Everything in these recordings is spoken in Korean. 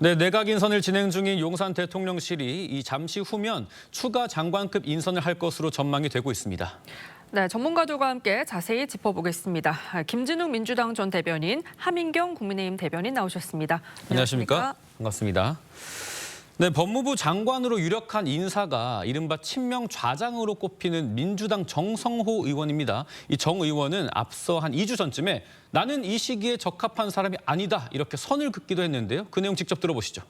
네, 내각 인선을 진행 중인 용산 대통령실이 이 잠시 후면 추가 장관급 인선을 할 것으로 전망이 되고 있습니다. 네, 전문가들과 함께 자세히 짚어보겠습니다. 김진욱 민주당 전 대변인, 하민경 국민의힘 대변인 나오셨습니다. 안녕하십니까? 반갑습니다. 네, 법무부 장관으로 유력한 인사가 이른바 친명 좌장으로 꼽히는 민주당 정성호 의원입니다. 이 정 의원은 앞서 한 2주 전쯤에 나는 이 시기에 적합한 사람이 아니다 이렇게 선을 긋기도 했는데요. 그 내용 직접 들어보시죠.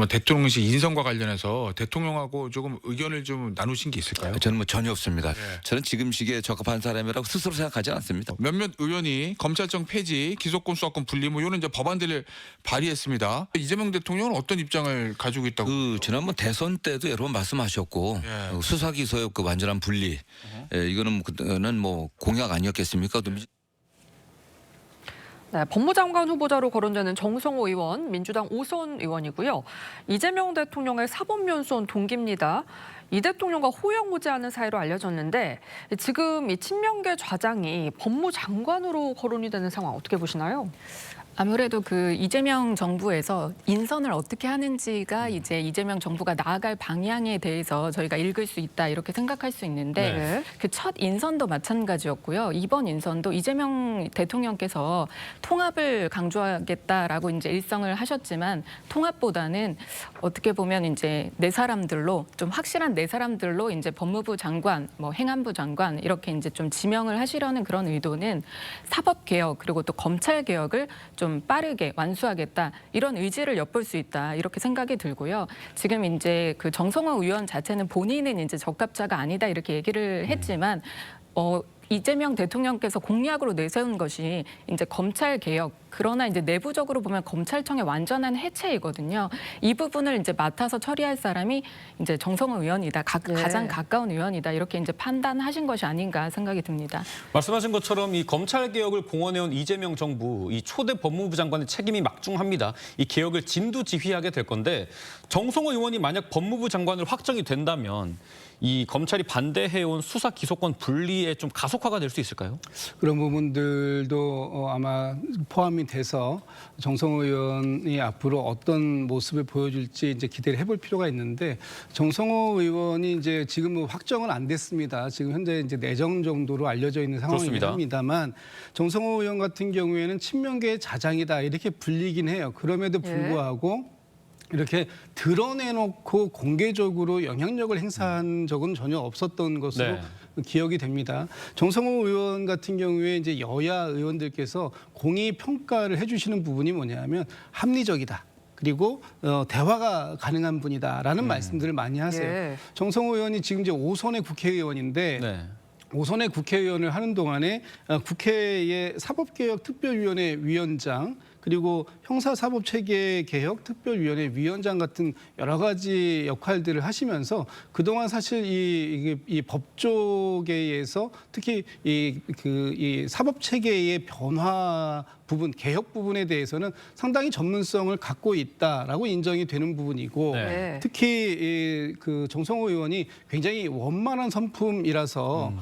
대통령실 인선과 관련해서 대통령하고 조금 의견을 좀 나누신 게 있을까요? 저는 전혀 없습니다. 네. 저는 지금 시기에 적합한 사람이라고 스스로 생각하지 않습니다. 몇몇 의원이 검찰청 폐지, 기소권 수사권 분리 이런 이제 법안들을 발의했습니다. 이재명 대통령은 어떤 입장을 가지고 있다고? 지난번 대선 때도 여러 번 말씀하셨고 예. 수사 기소의 그 완전한 분리 이거는 그때는 뭐 공약 아니었겠습니까? 네, 법무장관 후보자로 거론되는 정성호 의원, 민주당 오선 의원이고요. 이재명 대통령의 사법연수원 동기입니다. 이 대통령과 호영호재하는 사이로 알려졌는데 지금 이 친명계 좌장이 법무장관으로 거론이 되는 상황 어떻게 보시나요? 아무래도 그 이재명 정부에서 인선을 어떻게 하는지가 이제 이재명 정부가 나아갈 방향에 대해서 저희가 읽을 수 있다 이렇게 생각할 수 있는데 네. 그 첫 인선도 마찬가지였고요. 이번 인선도 이재명 대통령께서 통합을 강조하겠다라고 이제 일성을 하셨지만 통합보다는 어떻게 보면 이제 네 사람들로 좀 확실한 네 사람들로 이제 법무부 장관, 뭐 행안부 장관 이렇게 이제 좀 지명을 하시려는 그런 의도는 사법 개혁 그리고 또 검찰 개혁을 좀 빠르게 완수하겠다 이런 의지를 엿볼 수 있다 이렇게 생각이 들고요. 지금 이제 그 정성호 의원 자체는 본인은 이제 적합자가 아니다 이렇게 얘기를 했지만 이재명 대통령께서 공약으로 내세운 것이 이제 검찰 개혁 그러나 이제 내부적으로 보면 검찰청의 완전한 해체이거든요. 이 부분을 이제 맡아서 처리할 사람이 이제 정성호 의원이다. 가장 가까운 의원이다. 이렇게 이제 판단하신 것이 아닌가 생각이 듭니다. 말씀하신 것처럼 이 검찰 개혁을 공언해온 이재명 정부, 이 초대 법무부 장관의 책임이 막중합니다. 이 개혁을 진두지휘하게 될 건데 정성호 의원이 만약 법무부 장관을 확정이 된다면 이 검찰이 반대해온 수사 기소권 분리에 좀 가속화가 될 수 있을까요? 그런 부분들도 아마 포함이 돼서 정성호 의원이 앞으로 어떤 모습을 보여줄지 이제 기대를 해볼 필요가 있는데 정성호 의원이 이제 지금은 확정은 안 됐습니다. 지금 현재 이제 내정 정도로 알려져 있는 상황이긴 그렇습니다. 합니다만 정성호 의원 같은 경우에는 친명계의 자장이다 이렇게 불리긴 해요. 그럼에도 불구하고 이렇게 드러내놓고 공개적으로 영향력을 행사한 적은 전혀 없었던 것으로 기억이 됩니다. 정성호 의원 같은 경우에 이제 여야 의원들께서 공의 평가를 해주시는 부분이 뭐냐면 합리적이다. 그리고 대화가 가능한 분이다라는 말씀들을 많이 하세요. 예. 정성호 의원이 지금 이제 5선의 국회의원인데. 오선의 국회의원을 하는 동안에 국회의 사법개혁특별위원회 위원장 그리고 형사사법체계개혁 특별위원회 위원장 같은 여러 가지 역할들을 하시면서 그동안 사실 이 법조계에서 특히 이 사법체계의 변화 부분, 개혁 부분에 대해서는 상당히 전문성을 갖고 있다라고 인정이 되는 부분이고 특히 그 정성호 의원이 굉장히 원만한 선품이라서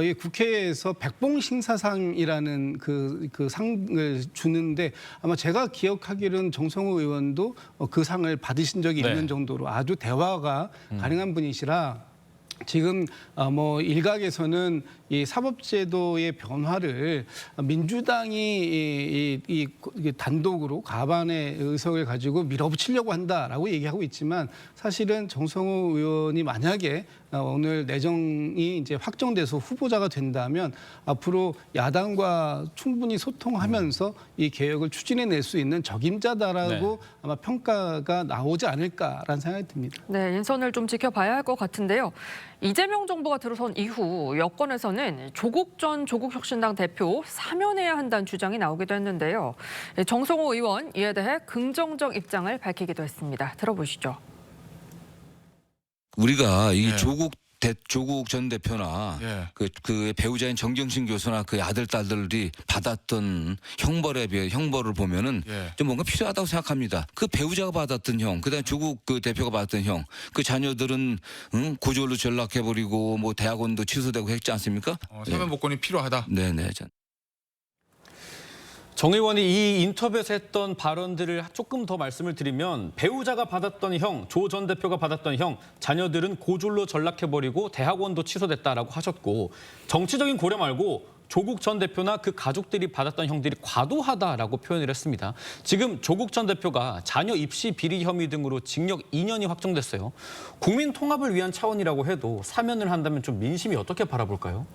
이 국회에서 백봉신사상이라는 그 상을 주는데 아마 제가 기억하기로는 정성호 의원도 그 상을 받으신 적이 있는 정도로 아주 대화가 가능한 분이시라 지금 뭐 일각에서는 이 사법제도의 변화를 민주당이 이 단독으로 과반의 의석을 가지고 밀어붙이려고 한다라고 얘기하고 있지만 사실은 정성호 의원이 만약에 오늘 내정이 이제 확정돼서 후보자가 된다면 앞으로 야당과 충분히 소통하면서 이 개혁을 추진해낼 수 있는 적임자다라고 아마 평가가 나오지 않을까라는 생각이 듭니다. 네, 인선을 좀 지켜봐야 할 것 같은데요. 이재명 정부가 들어선 이후 여권에서는 조국 전 조국혁신당 대표 사면해야 한다는 주장이 나오기도 했는데요. 정성호 의원 이에 대해 긍정적 입장을 밝히기도 했습니다. 들어보시죠. 우리가 이 조국 전 대표나 그 배우자인 정경심 교수나 그 아들 딸들이 받았던 형벌을 보면은 좀 뭔가 필요하다고 생각합니다. 그 배우자가 받았던 형, 그다음에 조국 그 대표가 받았던 형, 그 자녀들은 고졸로 전락해버리고 뭐 대학원도 취소되고 했지 않습니까? 사면 복권이 필요하다. 네네. 정 의원이 이 인터뷰에서 했던 발언들을 조금 더 말씀을 드리면 배우자가 받았던 형, 조 전 대표가 받았던 형, 자녀들은 고졸로 전락해버리고 대학원도 취소됐다라고 하셨고 정치적인 고려 말고 조국 전 대표나 그 가족들이 받았던 형들이 과도하다라고 표현을 했습니다. 지금 조국 전 대표가 자녀 입시 비리 혐의 등으로 징역 2년이 확정됐어요. 국민 통합을 위한 차원이라고 해도 사면을 한다면 좀 민심이 어떻게 바라볼까요?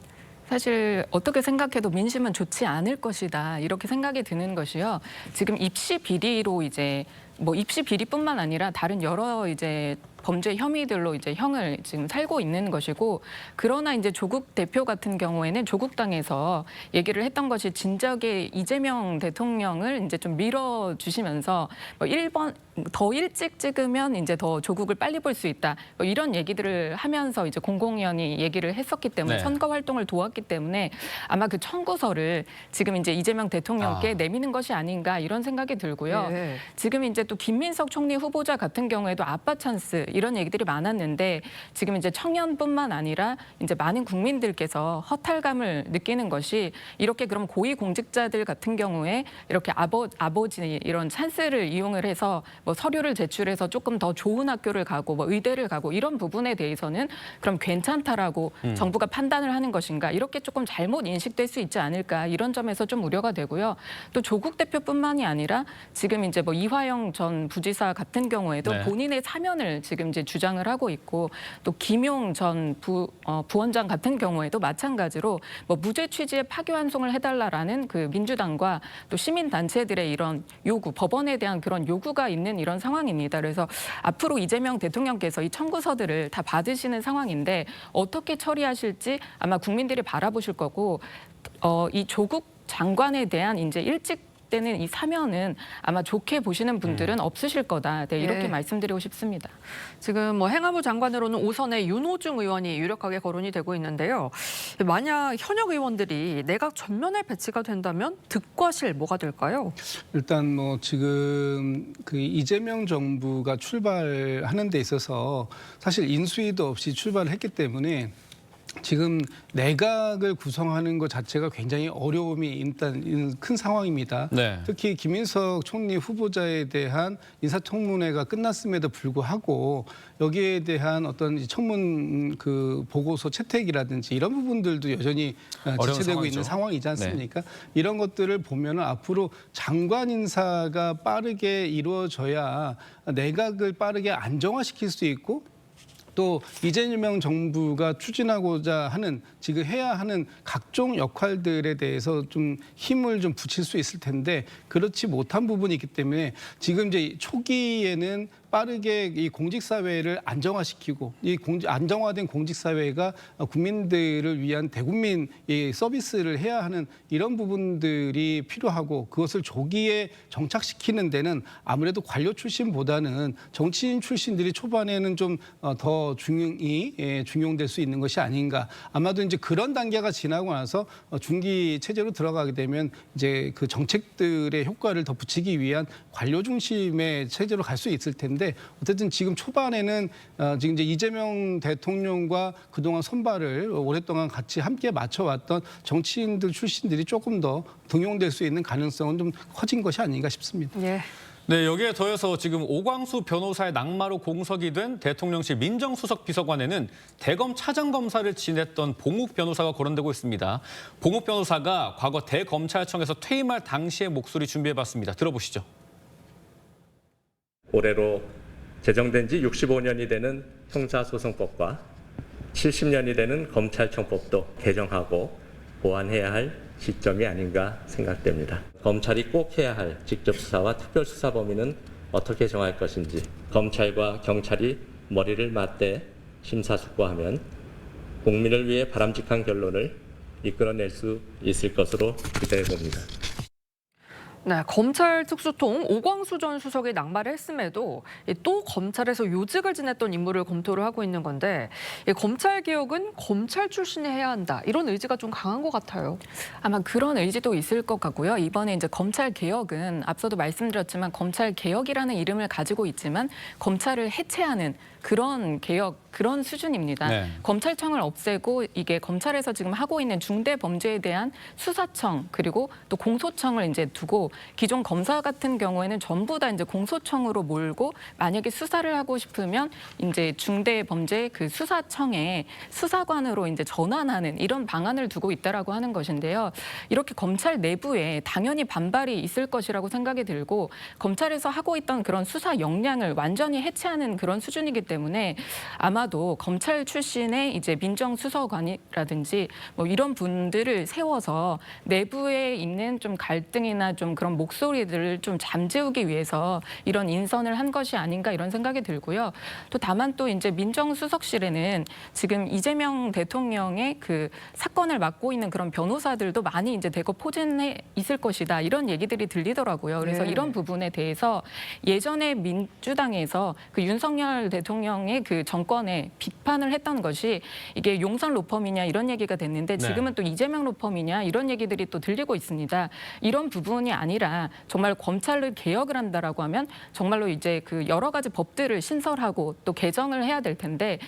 사실 어떻게 생각해도 민심은 좋지 않을 것이다 이렇게 생각이 드는 것이요. 지금 입시 비리로 이제 뭐 입시 비리뿐만 아니라 다른 여러 이제 범죄 혐의들로 이제 형을 지금 살고 있는 것이고, 그러나 이제 조국 대표 같은 경우에는 조국 당에서 얘기를 했던 것이 진작에 이재명 대통령을 이제 좀 밀어주시면서 뭐 1번 더 일찍 찍으면 이제 더 조국을 빨리 볼 수 있다, 뭐 이런 얘기들을 하면서 이제 공공연히 얘기를 했었기 때문에 선거 활동을 도왔기 때문에 아마 그 청구서를 지금 이제 이재명 대통령께 내미는 것이 아닌가 이런 생각이 들고요. 네. 지금 이제 또 김민석 총리 후보자 같은 경우에도 아빠 찬스 이런 얘기들이 많았는데 지금 이제 청년뿐만 아니라 이제 많은 국민들께서 허탈감을 느끼는 것이, 이렇게 그럼 고위 공직자들 같은 경우에 이렇게 아버지 이런 찬스를 이용을 해서 뭐 서류를 제출해서 조금 더 좋은 학교를 가고 뭐 의대를 가고 이런 부분에 대해서는 그럼 괜찮다라고 정부가 판단을 하는 것인가, 이렇게 조금 잘못 인식될 수 있지 않을까, 이런 점에서 좀 우려가 되고요. 또 조국 대표뿐만이 아니라 지금 이제 뭐 이화영 전 부지사 같은 경우에도 본인의 사면을 지금 이제 주장을 하고 있고, 또 김용 전 부원장 같은 경우에도 마찬가지로 뭐 무죄 취지의 파기환송을 해달라라는 그 민주당과 또 시민단체들의 이런 요구, 법원에 대한 그런 요구가 있는 이런 상황입니다. 그래서 앞으로 이재명 대통령께서 이 청구서들을 다 받으시는 상황인데 어떻게 처리하실지 아마 국민들이 바라보실 거고, 이 조국 장관에 대한 이제 일찍 때는 이 사면은 아마 좋게 보시는 분들은 없으실 거다. 네, 이렇게 말씀드리고 싶습니다. 지금 뭐 행안부 장관으로는 5선의 윤호중 의원이 유력하게 거론이 되고 있는데요. 만약 현역 의원들이 내각 전면에 배치가 된다면 득과실 뭐가 될까요? 일단 뭐 지금 그 이재명 정부가 출발하는 데 있어서 사실 인수위도 없이 출발을 했기 때문에 지금 내각을 구성하는 것 자체가 굉장히 어려움이 일단 큰 상황입니다. 네. 특히 김인석 총리 후보자에 대한 인사청문회가 끝났음에도 불구하고 여기에 대한 어떤 청문 그 보고서 채택이라든지 이런 부분들도 여전히 지체되고 상황이죠. 있는 상황이지 않습니까? 이런 것들을 보면 앞으로 장관 인사가 빠르게 이루어져야 내각을 빠르게 안정화시킬 수 있고, 또 이재명 정부가 추진하고자 하는, 지금 해야 하는 각종 역할들에 대해서 좀 힘을 좀 붙일 수 있을 텐데 그렇지 못한 부분이 있기 때문에 지금 이제 초기에는 빠르게 이 공직사회를 안정화시키고, 이 안정화된 공직사회가 국민들을 위한 대국민 서비스를 해야 하는 이런 부분들이 필요하고, 그것을 조기에 정착시키는 데는 아무래도 관료 출신보다는 정치인 출신들이 초반에는 좀 더 중용될 수 있는 것이 아닌가. 아마도 이제 그런 단계가 지나고 나서 중기 체제로 들어가게 되면 이제 그 정책들의 효과를 더 붙이기 위한 관료 중심의 체제로 갈 수 있을 텐데, 어쨌든 지금 초반에는 지금 이제 이재명 대통령과 그동안 선발을 오랫동안 같이 함께 맞춰왔던 정치인들 출신들이 조금 더 등용될 수 있는 가능성은 좀 커진 것이 아닌가 싶습니다. 예. 네, 여기에 더해서 지금 오광수 변호사의 낙마로 공석이 된 대통령실 민정수석 비서관에는 대검 차장검사를 지냈던 봉욱 변호사가 거론되고 있습니다. 봉욱 변호사가 과거 대검찰청에서 퇴임할 당시의 목소리 준비해봤습니다. 들어보시죠. 올해로 제정된 지 65년이 되는 형사소송법과 70년이 되는 검찰청법도 개정하고 보완해야 할 시점이 아닌가 생각됩니다. 검찰이 꼭 해야 할 직접수사와 특별수사 범위는 어떻게 정할 것인지, 검찰과 경찰이 머리를 맞대 심사숙고하면 국민을 위해 바람직한 결론을 이끌어낼 수 있을 것으로 기대해 봅니다. 네, 검찰 특수통 오광수 전 수석이 낙마를 했음에도 또 검찰에서 요직을 지냈던 인물을 검토를 하고 있는 건데, 검찰 개혁은 검찰 출신이 해야 한다, 이런 의지가 좀 강한 것 같아요. 아마 그런 의지도 있을 것 같고요. 이번에 이제 검찰 개혁은 앞서도 말씀드렸지만 검찰 개혁이라는 이름을 가지고 있지만 검찰을 해체하는 그런 개혁 그런 수준입니다. 네. 검찰청을 없애고 이게 검찰에서 지금 하고 있는 중대 범죄에 대한 수사청 그리고 또 공소청을 이제 두고 기존 검사 같은 경우에는 전부 다 이제 공소청으로 몰고 만약에 수사를 하고 싶으면 이제 중대 범죄 그 수사청에 수사관으로 이제 전환하는 이런 방안을 두고 있다라고 하는 것인데요. 이렇게 검찰 내부에 당연히 반발이 있을 것이라고 생각이 들고 검찰에서 하고 있던 그런 수사 역량을 완전히 해체하는 그런 수준이기 때문에 아마도 검찰 출신의 이제 민정수석관이라든지 뭐 이런 분들을 세워서 내부에 있는 좀 갈등이나 좀 그런 목소리들을 좀 잠재우기 위해서 이런 인선을 한 것이 아닌가 이런 생각이 들고요. 또 다만 또 이제 민정수석실에는 지금 이재명 대통령의 그 사건을 맡고 있는 그런 변호사들도 많이 이제 대거 포진해 있을 것이다 이런 얘기들이 들리더라고요. 그래서 네. 이런 부분에 대해서 예전에 민주당에서 그 윤석열 대통령의 그 정권에 비판을 했던 것이 이게 용산 로펌이냐 이런 얘기가 됐는데 지금은 또 이재명 로펌이냐 이런 얘기들이 또 들리고 있습니다. 이런 부분이 아니라 정말 검찰을 개혁을 한다라고 하면 정말로 이제 그 여러 가지 법들을 신설하고 또 개정을 해야 될 텐데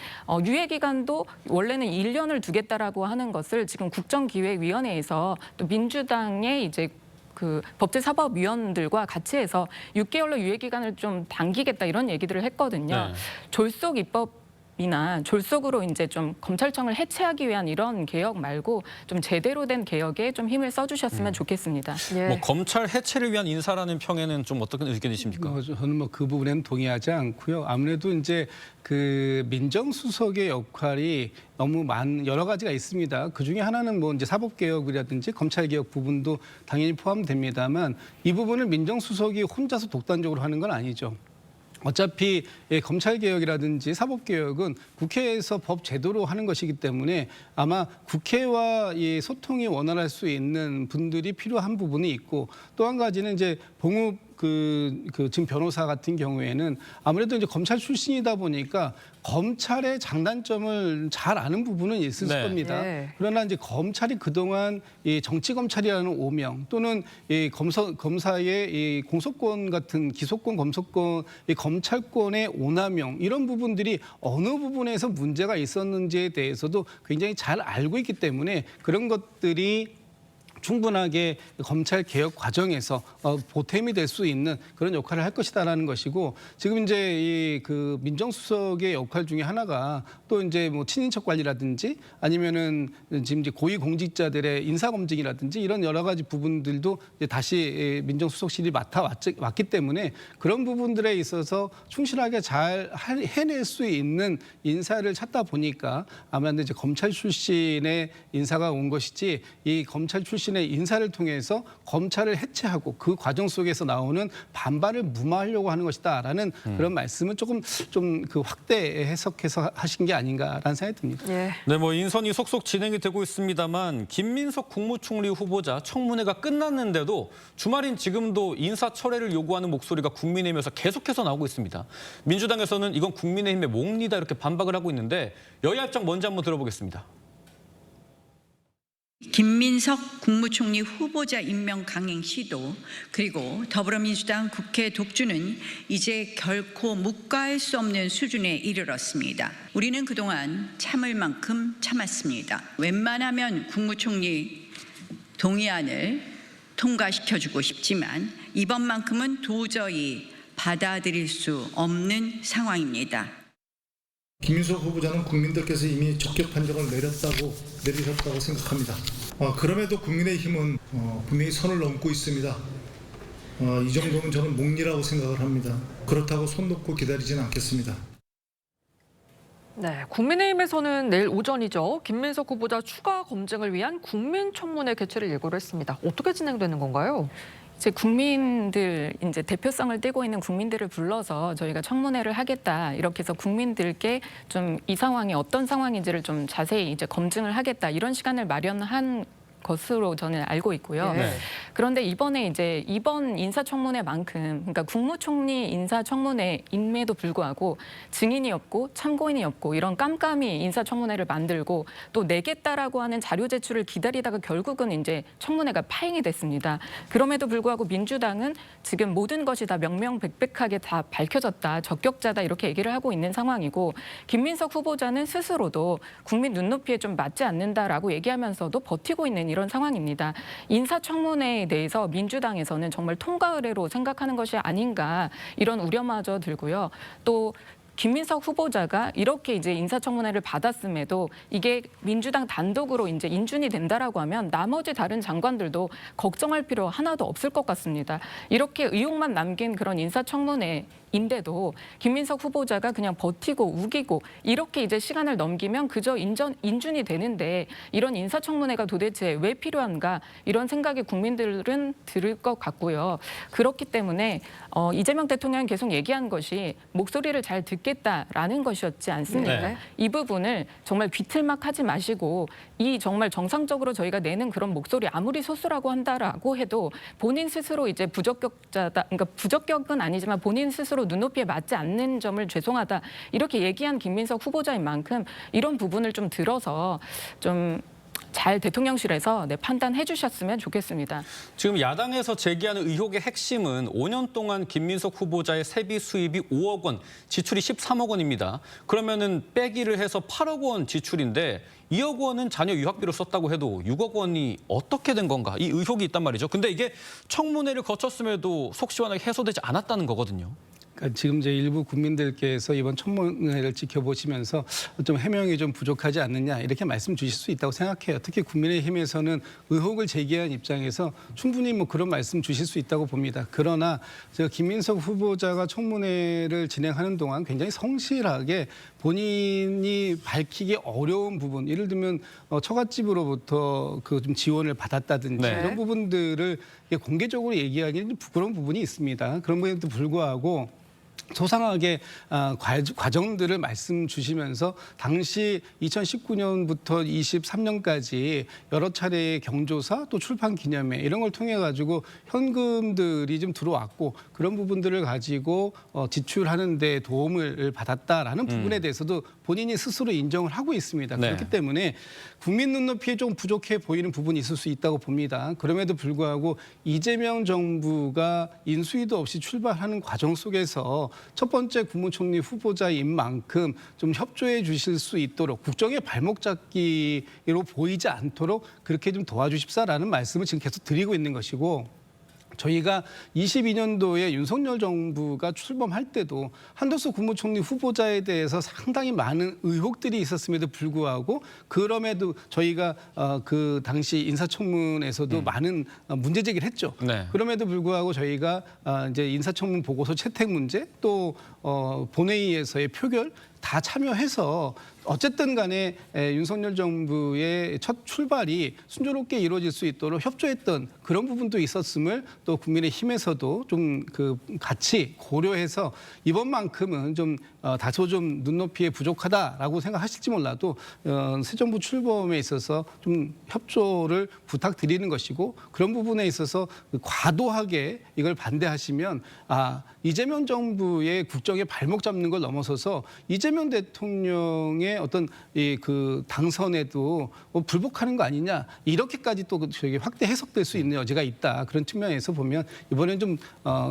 유예 기간도 원래는 1년을 두겠다라고 하는 것을 지금 국정기획위원회에서 또 민주당의 이제 그 법제사법위원들과 같이 해서 6개월로 유예 기간을 좀 당기겠다 이런 얘기들을 했거든요. 네. 졸속 입법이나 졸속으로 이제 좀 검찰청을 해체하기 위한 이런 개혁 말고 좀 제대로 된 개혁에 좀 힘을 써주셨으면 좋겠습니다. 예. 뭐 검찰 해체를 위한 인사라는 평에는 좀 어떤 의견이십니까? 저는 뭐 그 부분에는 동의하지 않고요. 아무래도 이제 그 민정수석의 역할이 너무 여러 가지가 있습니다. 그 중에 하나는 뭐 이제 사법개혁이라든지 검찰개혁 부분도 당연히 포함됩니다만 이 부분을 민정수석이 혼자서 독단적으로 하는 건 아니죠. 어차피 검찰개혁이라든지 사법개혁은 국회에서 법 제도로 하는 것이기 때문에 아마 국회와 이 소통이 원활할 수 있는 분들이 필요한 부분이 있고 또 한 가지는 이제 봉욱 지금 변호사 같은 경우에는 아무래도 이제 검찰 출신이다 보니까 검찰의 장단점을 잘 아는 부분은 있을 네. 겁니다. 네. 그러나 이제 검찰이 그동안 이 정치 검찰이라는 오명 또는 이 검사의 이 공소권 같은 기소권, 검소권, 이 검찰권의 오남용 이런 부분들이 어느 부분에서 문제가 있었는지에 대해서도 굉장히 잘 알고 있기 때문에 그런 것들이 충분하게 검찰 개혁 과정에서 보탬이 될 수 있는 그런 역할을 할 것이다라는 것이고 지금 이제 이 그 민정수석의 역할 중에 하나가 또 이제 뭐 친인척 관리라든지 아니면은 지금 이제 고위 공직자들의 인사 검증이라든지 이런 여러 가지 부분들도 이제 다시 민정수석실이 맡기 때문에 그런 부분들에 있어서 충실하게 잘 해낼 수 있는 인사를 찾다 보니까 아무래도 이제 검찰 출신의 인사가 온 것이지 이 검찰 출신의 인사를 통해서 검찰을 해체하고 그 과정 속에서 나오는 반발을 무마하려고 하는 것이다라는 그런 말씀을 조금 좀 그 확대 해석해서 하신 게 아닌가라는 생각이 듭니다. 예. 네, 뭐 인선이 속속 진행이 되고 있습니다만 김민석 국무총리 후보자 청문회가 끝났는데도 주말인 지금도 인사 철회를 요구하는 목소리가 국민의힘에서 계속해서 나오고 있습니다. 민주당에서는 이건 국민의힘의 몽리다 이렇게 반박을 하고 있는데 여야 입장 먼저 한번 들어보겠습니다. 김민석 국무총리 후보자 임명 강행 시도 그리고 더불어민주당 국회 독주는 이제 결코 묵과할 수 없는 수준에 이르렀습니다. 우리는 그동안 참을 만큼 참았습니다. 웬만하면 국무총리 동의안을 통과시켜주고 싶지만 이번만큼은 도저히 받아들일 수 없는 상황입니다. 김민석 후보자는 국민들께서 이미 적격 판정을 내리셨다고 생각합니다. 그럼에도 국민의힘은 분명히 선을 넘고 있습니다. 이 정도면 저는 몽리라고 생각을 합니다. 그렇다고 손 놓고 기다리지는 않겠습니다. 네, 국민의힘에서는 내일 오전이죠. 김민석 후보자 추가 검증을 위한 국민청문회 개최를 예고를 했습니다. 어떻게 진행되는 건가요? 이제 국민들 이제 대표성을 띠고 있는 국민들을 불러서 저희가 청문회를 하겠다 이렇게 해서 국민들께 좀 이 상황이 어떤 상황인지를 좀 자세히 이제 검증을 하겠다 이런 시간을 마련한 것으로 저는 알고 있고요. 네. 그런데 이번에 이제 이번 인사청문회만큼 그러니까 국무총리 인사청문회임에도 불구하고 증인이 없고 참고인이 없고 이런 깜깜이 인사청문회를 만들고 또 내겠다라고 하는 자료 제출을 기다리다가 결국은 이제 청문회가 파행이 됐습니다. 그럼에도 불구하고 민주당은 지금 모든 것이 다 명명백백하게 다 밝혀졌다, 적격자다 이렇게 얘기를 하고 있는 상황이고 김민석 후보자는 스스로도 국민 눈높이에 좀 맞지 않는다라고 얘기하면서도 버티고 있는 이런 상황입니다. 인사청문회에 대해서 민주당에서는 정말 통과 의례로 생각하는 것이 아닌가 이런 우려마저 들고요. 또 김민석 후보자가 이렇게 이제 인사청문회를 받았음에도 이게 민주당 단독으로 이제 인준이 된다라고 하면 나머지 다른 장관들도 걱정할 필요 하나도 없을 것 같습니다. 이렇게 의혹만 남긴 그런 인사청문회인데도 김민석 후보자가 그냥 버티고 우기고 이렇게 이제 시간을 넘기면 그저 인준이 되는데 이런 인사청문회가 도대체 왜 필요한가 이런 생각이 국민들은 들을 것 같고요. 그렇기 때문에 이재명 대통령이 계속 얘기한 것이 목소리를 잘 듣겠다라는 것이었지 않습니까? 네. 이 부분을 정말 비틀막하지 마시고 이 정말 정상적으로 저희가 내는 그런 목소리 아무리 소수라고 한다라고 해도 본인 스스로 이제 부적격자다, 그러니까 부적격은 아니지만 본인 스스로 눈높이에 맞지 않는 점을 죄송하다 이렇게 얘기한 김민석 후보자인 만큼 이런 부분을 좀 들어서 좀 잘 대통령실에서 판단해 주셨으면 좋겠습니다. 지금 야당에서 제기하는 의혹의 핵심은 5년 동안 김민석 후보자의 세비 수입이 5억 원, 지출이 13억 원입니다. 그러면은 빼기를 해서 8억 원 지출인데 2억 원은 자녀 유학비로 썼다고 해도 6억 원이 어떻게 된 건가? 이 의혹이 있단 말이죠. 근데 이게 청문회를 거쳤음에도 속 시원하게 해소되지 않았다는 거거든요. 그러니까 지금 이제 일부 국민들께서 이번 청문회를 지켜보시면서 좀 해명이 좀 부족하지 않느냐 이렇게 말씀 주실 수 있다고 생각해요. 특히 국민의힘에서는 의혹을 제기한 입장에서 충분히 뭐 그런 말씀 주실 수 있다고 봅니다. 그러나 제가 김민석 후보자가 청문회를 진행하는 동안 굉장히 성실하게 본인이 밝히기 어려운 부분, 예를 들면 처갓집으로부터 그 좀 지원을 받았다든지 네. 이런 부분들을 공개적으로 얘기하기는 부끄러운 부분이 있습니다. 그런 부분에도 불구하고 소상하게 과정들을 말씀 주시면서 당시 2019년부터 23년까지 여러 차례의 경조사 또 출판 기념회 이런 걸 통해 가지고 현금들이 좀 들어왔고 그런 부분들을 가지고 지출하는 데 도움을 받았다라는 부분에 대해서도 본인이 스스로 인정을 하고 있습니다. 네. 그렇기 때문에 국민 눈높이에 좀 부족해 보이는 부분이 있을 수 있다고 봅니다. 그럼에도 불구하고 이재명 정부가 인수위도 없이 출발하는 과정 속에서 첫 번째 국무총리 후보자인 만큼 좀 협조해 주실 수 있도록 국정의 발목 잡기로 보이지 않도록 그렇게 좀 도와주십사라는 말씀을 지금 계속 드리고 있는 것이고 저희가 22년도에 윤석열 정부가 출범할 때도 한덕수 국무총리 후보자에 대해서 상당히 많은 의혹들이 있었음에도 불구하고 그럼에도 저희가 그 당시 인사청문에서도 많은 문제 제기를 했죠. 네. 그럼에도 불구하고 저희가 이제 인사청문 보고서 채택 문제 또 본회의에서의 표결 다 참여해서 어쨌든 간에 윤석열 정부의 첫 출발이 순조롭게 이루어질 수 있도록 협조했던 그런 부분도 있었음을 또 국민의힘에서도 좀 그 같이 고려해서 이번만큼은 좀 다소 좀 눈높이에 부족하다라고 생각하실지 몰라도 새 정부 출범에 있어서 좀 협조를 부탁드리는 것이고 그런 부분에 있어서 과도하게 이걸 반대하시면 이재명 정부의 국정에 발목 잡는 걸 넘어서서 이재명 대통령의 어떤 그 당선에도 불복하는 거 아니냐 이렇게까지 또 저기 확대 해석될 수 있는 여지가 있다 그런 측면에서 보면 이번엔 좀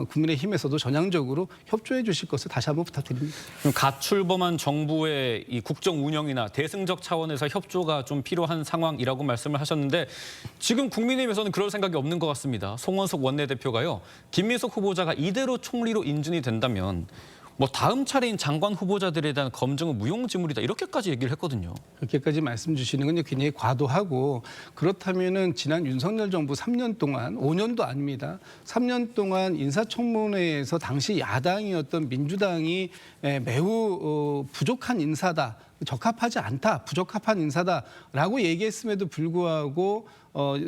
국민의힘에서도 전향적으로 협조해 주실 것을 다시 한번 부탁드립니다. 갓 출범한 정부의 이 국정 운영이나 대승적 차원에서 협조가 좀 필요한 상황이라고 말씀을 하셨는데 지금 국민의힘에서는 그럴 생각이 없는 것 같습니다. 송원석 원내대표가요. 김민석 후보자가 이대로 총리로 인준이 된다면 뭐 다음 차례인 장관 후보자들에 대한 검증은 무용지물이다 이렇게까지 얘기를 했거든요. 그렇게까지 말씀 주시는 건 굉장히 과도하고 그렇다면은 지난 윤석열 정부 3년 동안 5년도 아닙니다. 3년 동안 인사청문회에서 당시 야당이었던 민주당이 매우 부족한 인사다. 적합하지 않다, 부적합한 인사다라고 얘기했음에도 불구하고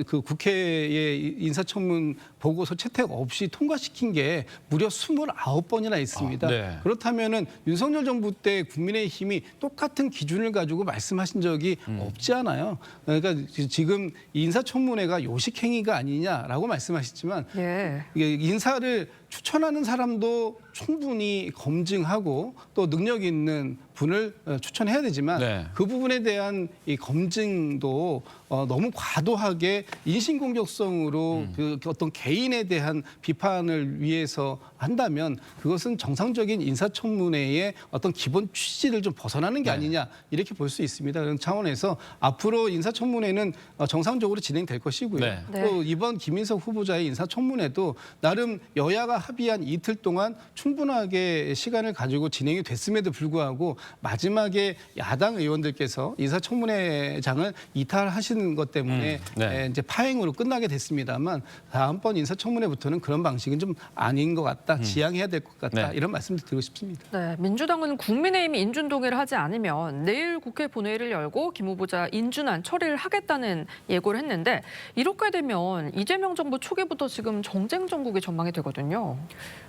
그 국회의 인사청문 보고서 채택 없이 통과시킨 게 무려 29번이나 있습니다. 네. 그렇다면은 윤석열 정부 때 국민의힘이 똑같은 기준을 가지고 말씀하신 적이 없지 않아요. 그러니까 지금 인사청문회가 요식행위가 아니냐라고 말씀하셨지만 예. 이게 인사를 추천하는 사람도 충분히 검증하고 또 능력 있는 분을 추천해야 되지만 네. 그 부분에 대한 이 검증도 너무 과도하게 인신공격성으로 그 어떤 개인에 대한 비판을 위해서 한다면 그것은 정상적인 인사청문회의 어떤 기본 취지를 좀 벗어나는 게 아니냐 이렇게 볼 수 있습니다. 그런 차원에서 앞으로 인사청문회는 정상적으로 진행될 것이고요. 네. 또 이번 김인석 후보자의 인사청문회도 나름 여야가 합의한 이틀 동안 충분하게 시간을 가지고 진행이 됐음에도 불구하고 마지막에 야당 의원들께서 인사청문회장을 이탈하시는 것 때문에 네. 이제 파행으로 끝나게 됐습니다만 다음번 인사청문회부터는 그런 방식은 좀 아닌 것 같다, 지양해야 될 것 같다 네. 이런 말씀도 드리고 싶습니다. 네, 민주당은 국민의힘이 인준동의를 하지 않으면 내일 국회 본회의를 열고 김 후보자 인준안 처리를 하겠다는 예고를 했는데 이렇게 되면 이재명 정부 초기부터 지금 정쟁 정국이 전망이 되거든요.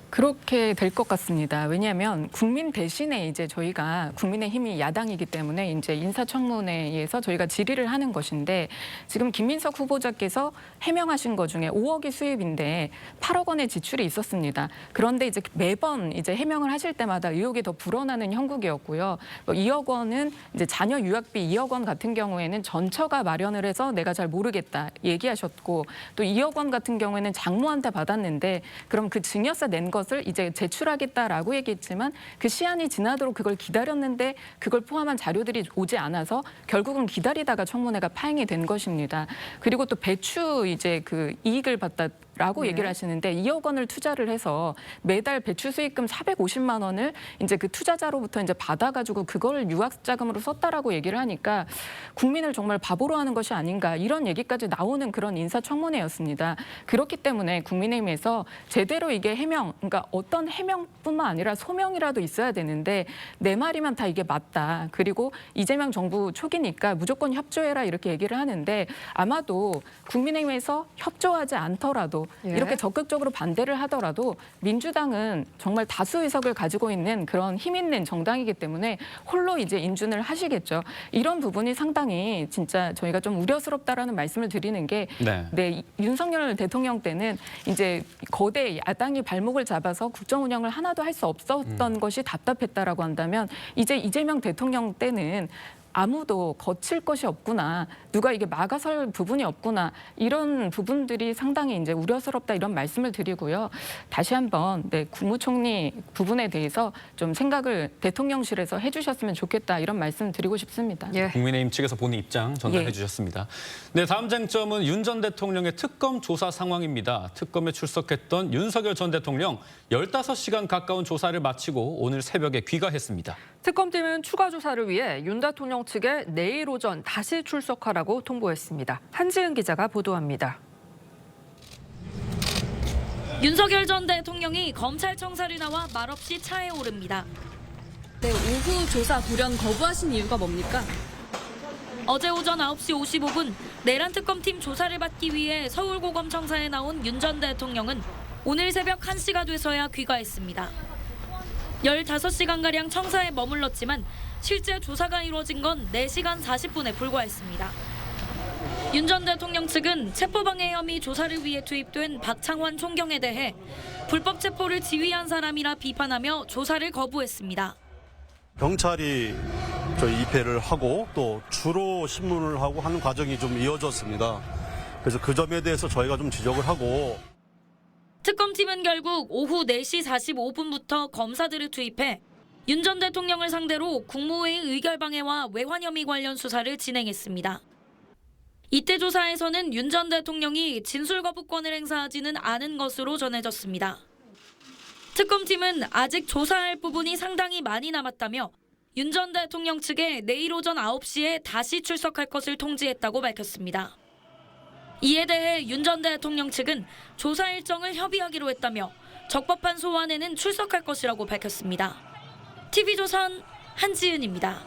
그렇게 될 것 같습니다. 왜냐하면 국민 대신에 이제 저희가 국민의힘이 야당이기 때문에 이제 인사청문회에서 저희가 질의를 하는 것인데 지금 김민석 후보자께서 해명하신 것 중에 5억이 수입인데 8억 원의 지출이 있었습니다. 그런데 이제 매번 이제 해명을 하실 때마다 의혹이 더 불어나는 형국이었고요. 2억 원은 이제 자녀 유학비 2억 원 같은 경우에는 전처가 마련을 해서 내가 잘 모르겠다 얘기하셨고 또 2억 원 같은 경우에는 장모한테 받았는데 그럼 그 증여세 낸 것을 이제 제출하겠다라고 얘기했지만 그 시한이 지나도록 그걸 기다렸는데 그걸 포함한 자료들이 오지 않아서 결국은 기다리다가 청문회가 파행이 된 것입니다. 그리고 또 배추 이제 그 이익을 봤다라고 얘기를 하시는데 2억 원을 투자를 해서 매달 배추 수익금 450만 원을 이제 그 투자자로부터 이제 받아가지고 그걸 유학 자금으로 썼다라고 얘기를 하니까 국민을 정말 바보로 하는 것이 아닌가 이런 얘기까지 나오는 그런 인사청문회였습니다. 그렇기 때문에 국민의힘에서 제대로 이게 해명, 그러니까 어떤 해명뿐만 아니라 소명이라도 있어야 되는데 내 말이면 다 이게 맞다. 그리고 이재명 정부 초기니까 무조건 협조해라 이렇게 얘기를 하는데 아마도 국민의힘에서 협조하지 않더라도 이렇게 적극적으로 반대를 하더라도 민주당은 정말 다수 의석을 가지고 있는 그런 힘 있는 정당이기 때문에 홀로 이제 인준을 하시겠죠. 이런 부분이 상당히 진짜 저희가 좀 우려스럽다라는 말씀을 드리는 게 네, 윤석열 대통령 때는 이제 거대 야당이 발목을 잡아서 국정 운영을 하나도 할 수 없었던 것이 답답했다라고 한다면 이제 이재명 대통령 때는 아무도 거칠 것이 없구나. 누가 이게 막아설 부분이 없구나. 이런 부분들이 상당히 이제 우려스럽다 이런 말씀을 드리고요. 다시 한번 네, 국무총리 부분에 대해서 좀 생각을 대통령실에서 해주셨으면 좋겠다 이런 말씀 드리고 싶습니다. 국민의힘 측에서 본인 입장 전달해 주셨습니다. 네, 다음 쟁점은 윤 전 대통령의 특검 조사 상황입니다. 특검에 출석했던 윤석열 전 대통령 15시간 가까운 조사를 마치고 오늘 새벽에 귀가했습니다. 특검팀은 추가 조사를 위해 윤 대통령 측에 내일 오전 다시 출석하라고 통보했습니다. 한지은 기자가 보도합니다. 윤석열 전 대통령이 검찰청사를 나와 말없이 차에 오릅니다. 네, 오후 조사 돌연 거부하신 이유가 뭡니까? 어제 오전 9시 55분 내란 특검팀 조사를 받기 위해 서울고검청사에 나온 윤 전 대통령은 오늘 새벽 1시가 돼서야 귀가했습니다. 15시간가량 청사에 머물렀지만 실제 조사가 이루어진 건 4시간 40분에 불과했습니다. 윤 전 대통령 측은 체포방해 혐의 조사를 위해 투입된 박창환 총경에 대해 불법 체포를 지휘한 사람이라 비판하며 조사를 거부했습니다. 경찰이 저희 입회를 하고 또 주로 신문을 하고 하는 과정이 좀 이어졌습니다. 그래서 그 점에 대해서 저희가 좀 지적을 하고 특검팀은 결국 오후 4시 45분부터 검사들을 투입해 윤 전 대통령을 상대로 국무회의 의결방해와 외환 혐의 관련 수사를 진행했습니다. 이때 조사에서는 윤 전 대통령이 진술 거부권을 행사하지는 않은 것으로 전해졌습니다. 특검팀은 아직 조사할 부분이 상당히 많이 남았다며 윤 전 대통령 측에 내일 오전 9시에 다시 출석할 것을 통지했다고 밝혔습니다. 이에 대해 윤 전 대통령 측은 조사 일정을 협의하기로 했다며 적법한 소환에는 출석할 것이라고 밝혔습니다. TV조선 한지은입니다.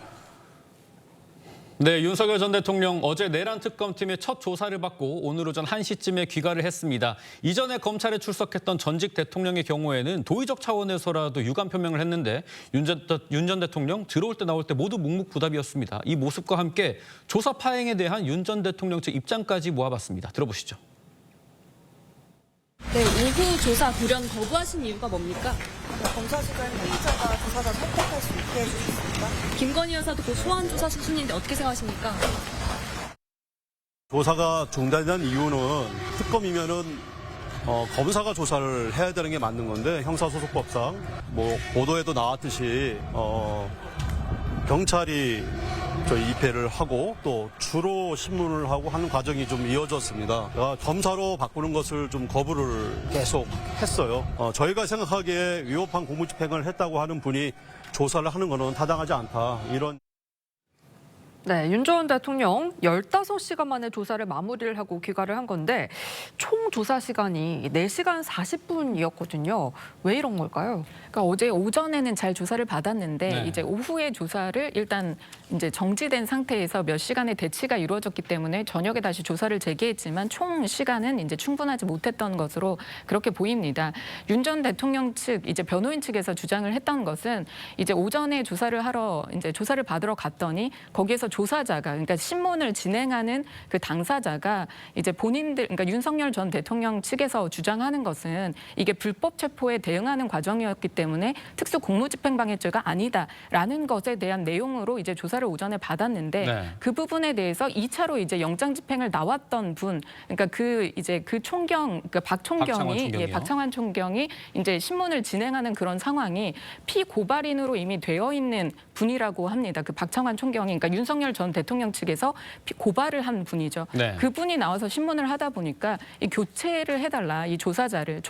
네, 윤석열 전 대통령 어제 내란 특검팀의 첫 조사를 받고 오늘 오전 1시쯤에 귀가를 했습니다. 이전에 검찰에 출석했던 전직 대통령의 경우에는 도의적 차원에서라도 유감 표명을 했는데 윤 전 대통령 들어올 때 나올 때 모두 묵묵부답이었습니다. 이 모습과 함께 조사 파행에 대한 윤 전 대통령 측 입장까지 모아봤습니다. 들어보시죠. 네, 오후 조사 돌연 거부하신 이유가 뭡니까? 검사실은 피의자가 조사자 선택할 수 있게 해주셨습니다. 김건희 여사도 그 소환 조사 수준인데 어떻게 생각하십니까? 조사가 중단된 이유는 특검이면은 검사가 조사를 해야 되는 게 맞는 건데 형사소송법상 뭐 보도에도 나왔듯이 경찰이 저희 입회를 하고 또 주로 신문을 하고 하는 과정이 좀 이어졌습니다. 검사로 바꾸는 것을 좀 거부를 계속 했어요. 저희가 생각하기에 위법한 공무집행을 했다고 하는 분이 조사를 하는 것은 타당하지 않다. 이런. 네, 윤 전 대통령 15시간 만에 조사를 마무리를 하고 귀가를 한 건데 총 조사 시간이 4시간 40분이었거든요. 왜 이런 걸까요? 그러니까 어제 오전에는 잘 조사를 받았는데 네. 이제 오후에 조사를 일단 이제 정지된 상태에서 몇 시간의 대치가 이루어졌기 때문에 저녁에 다시 조사를 재개했지만 총 시간은 이제 충분하지 못했던 것으로 그렇게 보입니다. 윤 전 대통령 측 이제 변호인 측에서 주장을 했던 것은 이제 오전에 조사를 받으러 갔더니 거기에서 조사자가 그러니까 신문을 진행하는 그 당사자가 이제 본인들 그러니까 윤석열 전 대통령 측에서 주장하는 것은 이게 불법 체포에 대응하는 과정이었기 때문에 특수 공무집행방해죄가 아니다라는 것에 대한 내용으로 이제 조사를 오전에 받았는데 네. 그 부분에 대해서 2차로 이제 영장 집행을 나왔던 분 그러니까 그 총경 그러니까 박창환 총경이 이제 신문을 진행하는 그런 상황이 피고발인으로 이미 되어 있는 분이라고 합니다. 그 박창환 총경이 그러니까 윤석열 전 대통령 측에서 고발을 한 분이죠. 네. 그분이 나와서 신문을 하다 보니까 이 교체를 해달라, 이 조사자를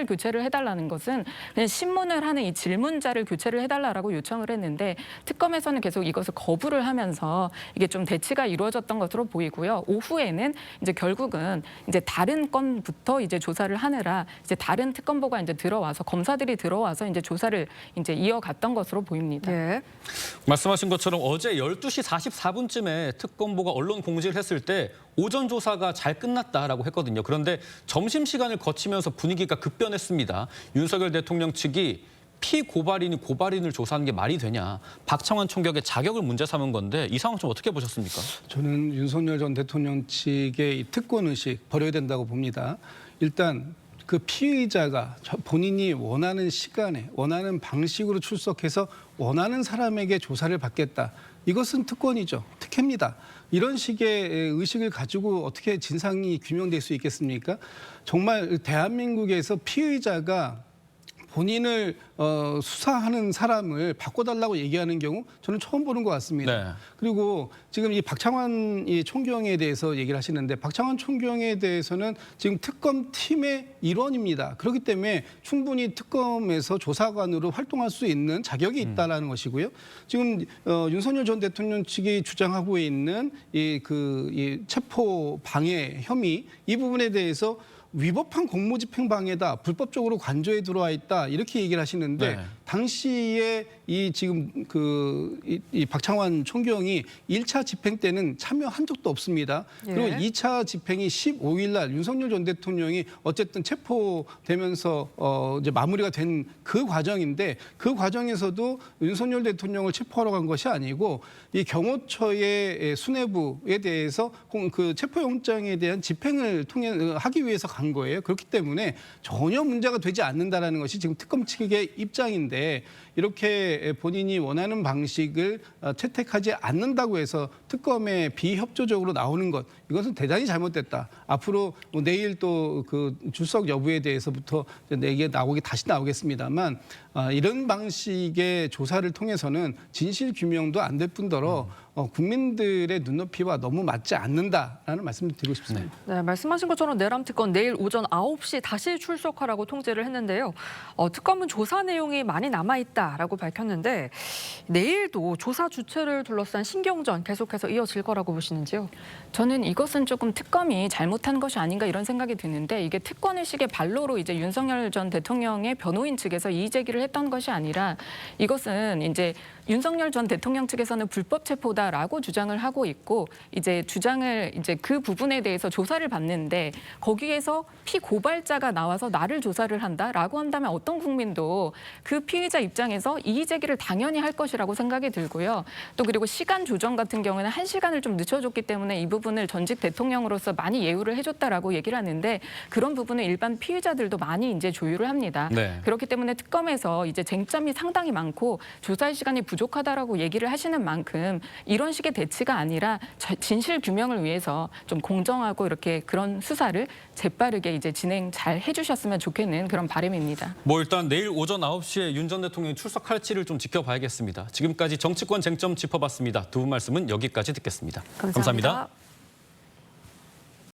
교체를 해달라는 것은 그냥 신문을 하는 이 질문자를 교체를 해달라라고 요청을 했는데 특검에서는 계속 이것을 거부를 하면서 이게 좀 대치가 이루어졌던 것으로 보이고요. 오후에는 이제 결국은 이제 다른 건부터 이제 조사를 하느라 이제 다른 특검보가 이제 들어와서 검사들이 들어와서 이제 조사를 이제 이어갔던 것으로 보입니다. 예. 말씀하신 것처럼 어제 12시 44분쯤에 특검보가 언론 공지를 했을 때 오전 조사가 잘 끝났다라고 했거든요. 그런데 점심시간을 거치면서 분위기가 급변했습니다. 윤석열 대통령 측이 피고발인이 고발인을 조사하는 게 말이 되냐. 박창환 총경의 자격을 문제 삼은 건데 이 상황 좀 어떻게 보셨습니까? 저는 윤석열 전 대통령 측의 이 특권의식 버려야 된다고 봅니다. 일단 그 피의자가 본인이 원하는 시간에 원하는 방식으로 출석해서 원하는 사람에게 조사를 받겠다. 이것은 특권이죠. 특혜입니다. 이런 식의 의식을 가지고 어떻게 진상이 규명될 수 있겠습니까? 정말 대한민국에서 피의자가 본인을 수사하는 사람을 바꿔달라고 얘기하는 경우 저는 처음 보는 것 같습니다. 네. 그리고 지금 이 박창환 이 총경에 대해서 얘기를 하시는데 박창환 총경에 대해서는 지금 특검팀의 일원입니다. 그렇기 때문에 충분히 특검에서 조사관으로 활동할 수 있는 자격이 있다라는 것이고요. 지금 윤석열 전 대통령 측이 주장하고 있는 이 체포 방해 혐의 이 부분에 대해서 위법한 공무집행방해다, 불법적으로 관저에 들어와 있다 이렇게 얘기를 하시는데 네. 당시에 이 박창환 총경이 1차 집행 때는 참여한 적도 없습니다. 예. 그리고 2차 집행이 15일 날 윤석열 전 대통령이 어쨌든 체포되면서 이제 마무리가 된 그 과정인데 그 과정에서도 윤석열 대통령을 체포하러 간 것이 아니고 이 경호처의 수뇌부에 대해서 그 체포영장에 대한 집행을 하기 위해서 간 거예요. 그렇기 때문에 전혀 문제가 되지 않는다라는 것이 지금 특검 측의 입장인데 이렇게 본인이 원하는 방식을 채택하지 않는다고 해서 특검에 비협조적으로 나오는 것 이것은 대단히 잘못됐다. 앞으로 내일 또 그 출석 여부에 대해서부터 내게 다시 나오겠습니다만 이런 방식의 조사를 통해서는 진실 규명도 안 될 뿐더러 국민들의 눈높이와 너무 맞지 않는다라는 말씀을 드리고 싶습니다. 네, 말씀하신 것처럼 내란 특검 내일 오전 9시 다시 출석하라고 통지를 했는데요. 특검은 조사 내용이 많이 남아있다라고 밝혔는데 내일도 조사 주체를 둘러싼 신경전 계속해서 이어질 거라고 보시는지요? 저는 이것은 조금 특검이 잘못한 것이 아닌가 이런 생각이 드는데 이게 특권의식의 발로로 이제 윤석열 전 대통령의 변호인 측에서 이의 제기를 했던 것이 아니라 이것은 이제 윤석열 전 대통령 측에서는 불법 체포다라고 주장을 하고 있고 이제 그 부분에 대해서 조사를 받는데 거기에서 피고발자가 나와서 나를 조사를 한다라고 한다면 어떤 국민도 그 피의자 입장에서 이의 제기를 당연히 할 것이라고 생각이 들고요. 또 그리고 시간 조정 같은 경우에는 1시간을 좀 늦춰줬기 때문에 이 부분을 전직 대통령으로서 많이 예우를 해줬다라고 얘기를 하는데 그런 부분은 일반 피의자들도 많이 이제 조율을 합니다. 네. 그렇기 때문에 특검에서 이제 쟁점이 상당히 많고 조사의 시간이 부족하다라고 얘기를 하시는 만큼 이런 식의 대치가 아니라 진실 규명을 위해서 좀 공정하고 이렇게 그런 수사를 재빠르게 이제 진행 잘 해주셨으면 좋겠는 그런 바람입니다. 뭐 일단 내일 오전 9시에 윤 전 대통령이 출석할지를 좀 지켜봐야겠습니다. 지금까지 정치권 쟁점 짚어봤습니다. 두 분 말씀은 여기까지 듣겠습니다. 감사합니다.